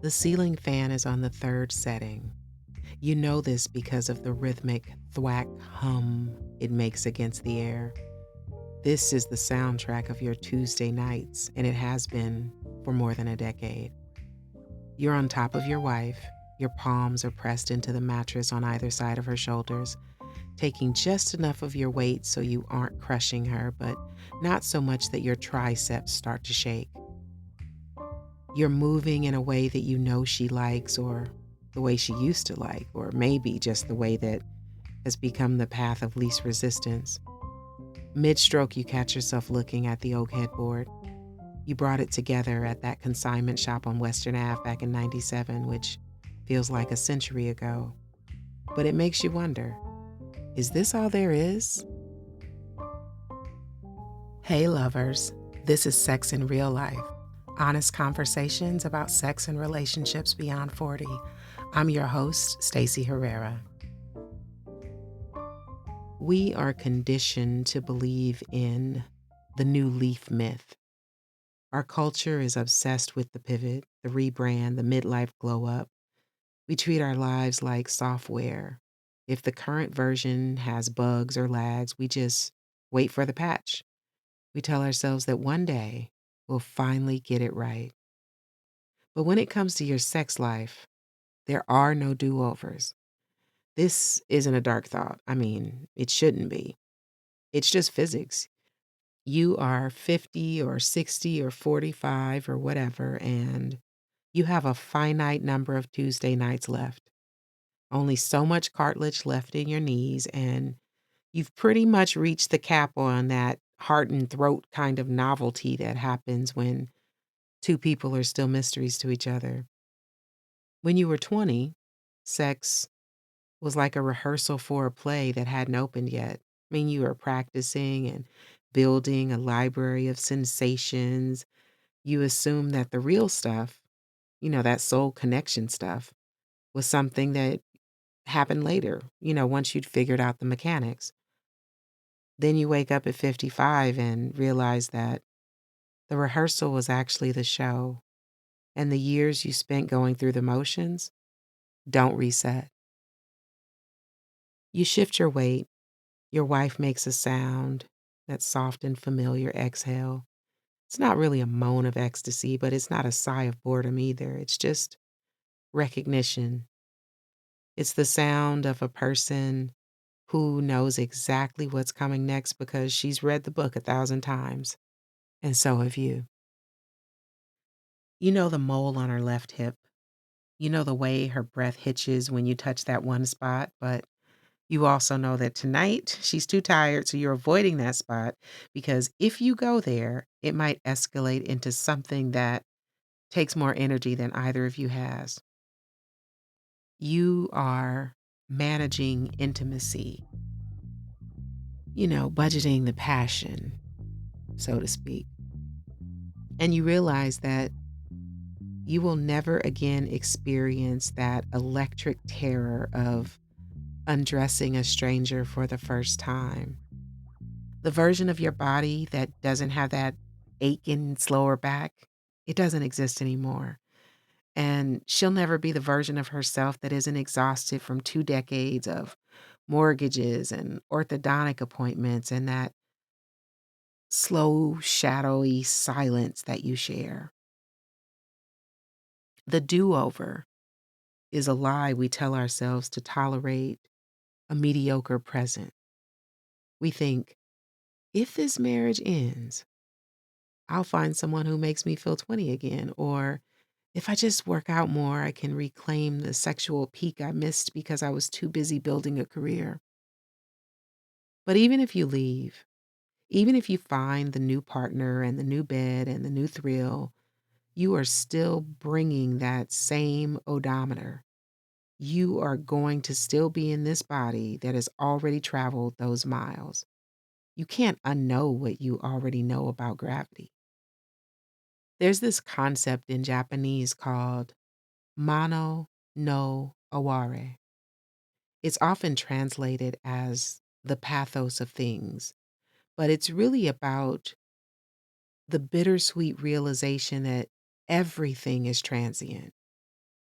The ceiling fan is on the third setting. You know this because of the rhythmic thwack hum it makes against the air. This is the soundtrack of your Tuesday nights, and it has been for more than a decade. You're on top of your wife. Your palms are pressed into the mattress on either side of her shoulders, taking just enough of your weight so you aren't crushing her, but not so much that your triceps start to shake. You're moving in a way that you know she likes, or the way she used to like, or maybe just the way that has become the path of least resistance. Mid stroke, you catch yourself looking at the oak headboard. You brought it together at that consignment shop on Western Ave back in '97, which feels like a century ago. But it makes you wonder, is this all there is? Hey, lovers. This is Sex in Real Life. Honest conversations about sex and relationships beyond 40. I'm your host, Stacey Herrera. We are conditioned to believe in the new leaf myth. Our culture is obsessed with the pivot, the rebrand, the midlife glow up. We treat our lives like software. If the current version has bugs or lags, we just wait for the patch. We tell ourselves that one day we'll finally get it right. But when it comes to your sex life, there are no do overs. This isn't a dark thought. I mean, it shouldn't be. It's just physics. You are 50 or 60 or 45 or whatever, and you have a finite number of Tuesday nights left. Only so much cartilage left in your knees, and you've pretty much reached the cap on that heart and throat kind of novelty that happens when two people are still mysteries to each other. When you were 20, sex was like a rehearsal for a play that hadn't opened yet. I mean, you were practicing and building a library of sensations. You assume that the real stuff, that soul connection stuff, was something that happened later, once you'd figured out the mechanics. Then you wake up at 55 and realize that the rehearsal was actually the show, and the years you spent going through the motions don't reset. You shift your weight. Your wife makes a sound, that soft and familiar exhale. It's not really a moan of ecstasy, but it's not a sigh of boredom either. It's just recognition. It's the sound of a person who knows exactly what's coming next because she's read the book 1,000 times, and so have you. You know the mole on her left hip. You know the way her breath hitches when you touch that one spot, but you also know that tonight she's too tired, so you're avoiding that spot because if you go there, it might escalate into something that takes more energy than either of you has. You are managing intimacy, budgeting the passion, so to speak. And you realize that you will never again experience that electric terror of undressing a stranger for the first time. The version of your body that doesn't have that ache in its lower back, it doesn't exist anymore. And she'll never be the version of herself that isn't exhausted from 2 decades of mortgages and orthodontic appointments and that slow, shadowy silence that you share. The do over is a lie we tell ourselves to tolerate a mediocre present. We think, if this marriage ends, I'll find someone who makes me feel 20 again. Or if I just work out more, I can reclaim the sexual peak I missed because I was too busy building a career. But even if you leave, even if you find the new partner and the new bed and the new thrill, you are still bringing that same odometer. You are going to still be in this body that has already traveled those miles. You can't unknow what you already know about gravity. There's this concept in Japanese called mano no aware. It's often translated as the pathos of things, but it's really about the bittersweet realization that everything is transient.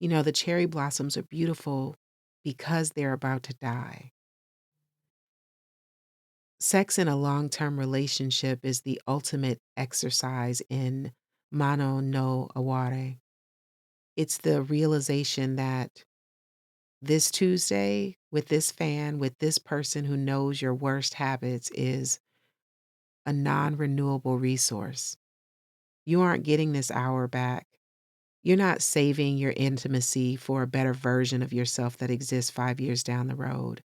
The cherry blossoms are beautiful because they're about to die. Sex in a long term relationship is the ultimate exercise in mano no aware. It's the realization that this Tuesday with this fan, with this person who knows your worst habits, is a non renewable resource. You aren't getting this hour back. You're not saving your intimacy for a better version of yourself that exists 5 years down the road.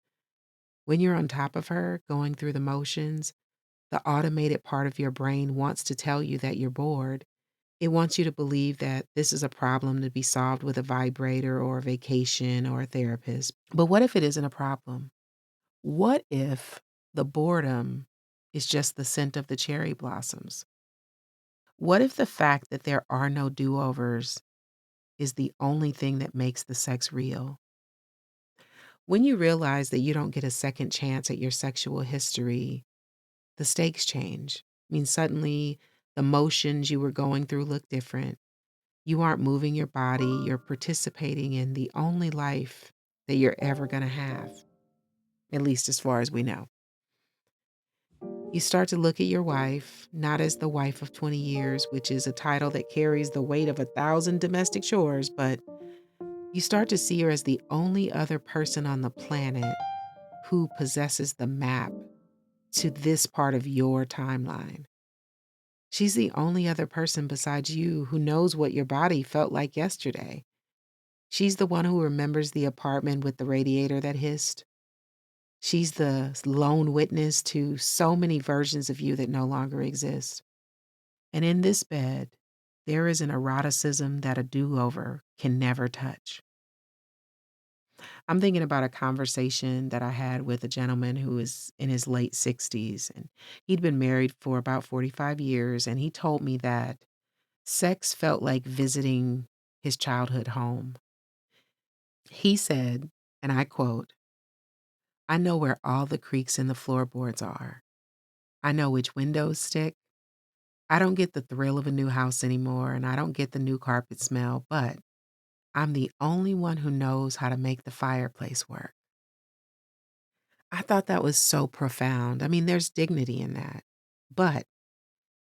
When you're on top of her, going through the motions, the automated part of your brain wants to tell you that you're bored. It wants you to believe that this is a problem to be solved with a vibrator or a vacation or a therapist. But what if it isn't a problem? What if the boredom is just the scent of the cherry blossoms? What if the fact that there are no do overs is the only thing that makes the sex real? When you realize that you don't get a second chance at your sexual history, the stakes change. Suddenly the motions you were going through look different. You aren't moving your body, you're participating in the only life that you're ever going to have, at least as far as we know. You start to look at your wife, not as the wife of 20 years, which is a title that carries the weight of 1,000 domestic chores, but you start to see her as the only other person on the planet who possesses the map to this part of your timeline. She's the only other person besides you who knows what your body felt like yesterday. She's the one who remembers the apartment with the radiator that hissed. She's the lone witness to so many versions of you that no longer exist. And in this bed, there is an eroticism that a do over can never touch. I'm thinking about a conversation that I had with a gentleman who is in his late 60s, and he'd been married for about 45 years. And he told me that sex felt like visiting his childhood home. He said, and I quote, "I know where all the creaks in the floorboards are. I know which windows stick. I don't get the thrill of a new house anymore, and I don't get the new carpet smell, but I'm the only one who knows how to make the fireplace work." I thought that was so profound. There's dignity in that, but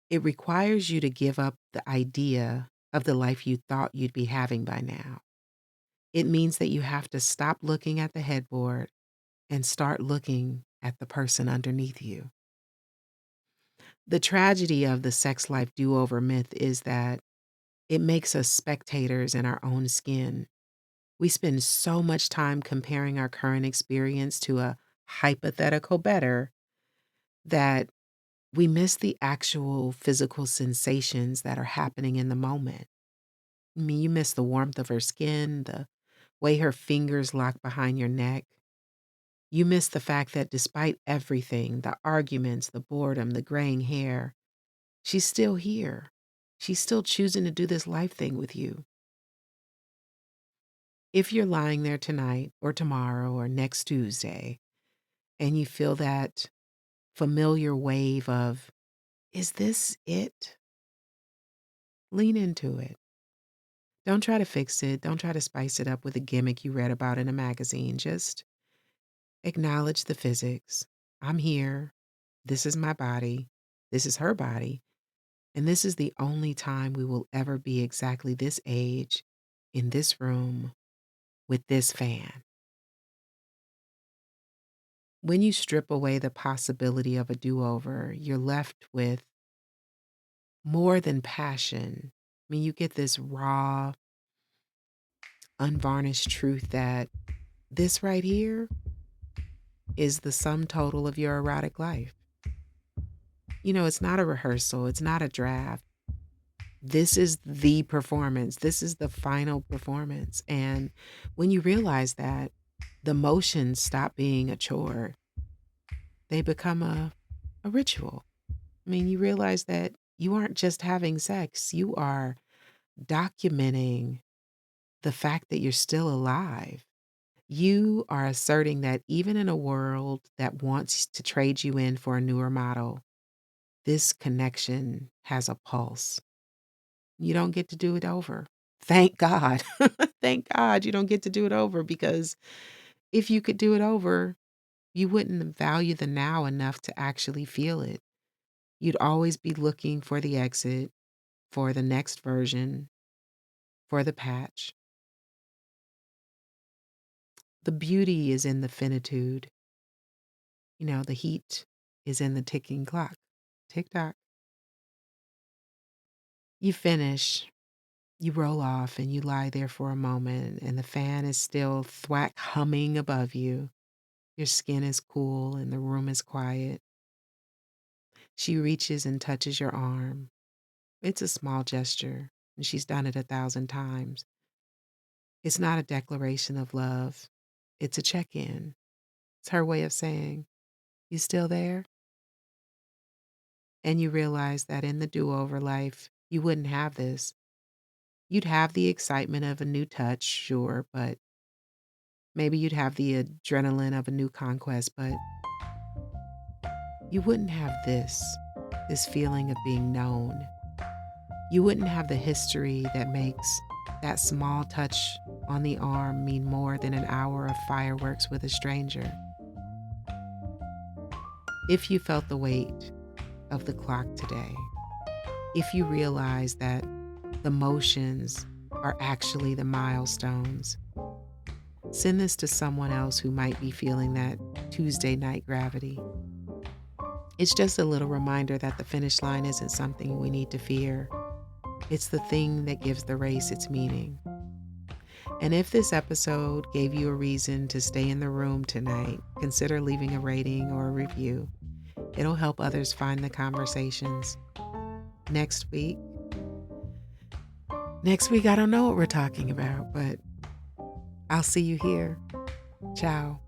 it requires you to give up the idea of the life you thought you'd be having by now. It means that you have to stop looking at the headboard and start looking at the person underneath you. The tragedy of the sex life do over myth is that it makes us spectators in our own skin. We spend so much time comparing our current experience to a hypothetical better that we miss the actual physical sensations that are happening in the moment. You miss the warmth of her skin, the way her fingers lock behind your neck. You miss the fact that despite everything, the arguments, the boredom, the graying hair, she's still here. She's still choosing to do this life thing with you. If you're lying there tonight or tomorrow or next Tuesday and you feel that familiar wave of, is this it? Lean into it. Don't try to fix it. Don't try to spice it up with a gimmick you read about in a magazine. Just acknowledge the physics. I'm here. This is my body. This is her body. And this is the only time we will ever be exactly this age, in this room, with this fan. When you strip away the possibility of a do over, you're left with more than passion. You get this raw, unvarnished truth that this right here is the sum total of your erotic life. It's not a rehearsal, it's not a draft. This is the performance, this is the final performance. And when you realize that, the motions stop being a chore, they become a ritual. You realize that you aren't just having sex, you are documenting the fact that you're still alive. You are asserting that even in a world that wants to trade you in for a newer model, this connection has a pulse. You don't get to do it over. Thank God. Thank God you don't get to do it over, because if you could do it over, you wouldn't value the now enough to actually feel it. You'd always be looking for the exit, for the next version, for the patch. The beauty is in the finitude. The heat is in the ticking clock. Tick tock. You finish, you roll off, and you lie there for a moment, and the fan is still thwack humming above you. Your skin is cool and the room is quiet. She reaches and touches your arm. It's a small gesture, and she's done it 1,000 times. It's not a declaration of love, it's a check in. It's her way of saying, "You still there?" And you realize that in the do over life, you wouldn't have this. You'd have the excitement of a new touch, sure, but maybe you'd have the adrenaline of a new conquest, but you wouldn't have this feeling of being known. You wouldn't have the history that makes that small touch on the arm mean more than an hour of fireworks with a stranger. If you felt the weight of the clock today, if you realize that the motions are actually the milestones, send this to someone else who might be feeling that Tuesday night gravity. It's just a little reminder that the finish line isn't something we need to fear. It's the thing that gives the race its meaning. And if this episode gave you a reason to stay in the room tonight, consider leaving a rating or a review. It'll help others find the conversations. Next week, I don't know what we're talking about, but I'll see you here. Ciao.